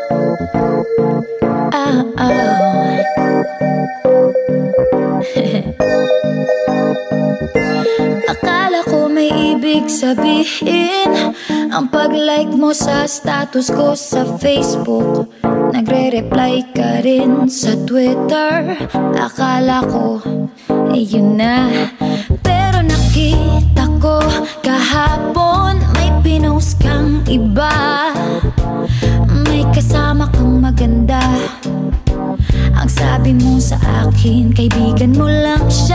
Oh, oh. Akala ko may ibig sabihin ang pag-like mo sa status ko sa Facebook. Nagre-reply ka rin sa Twitter. Akala ko, yun na. Pero nakita ko kahapon may pinost kang iba. May kasama kang maganda. Ang sabi mo sa akin, kaibigan mo lang siya.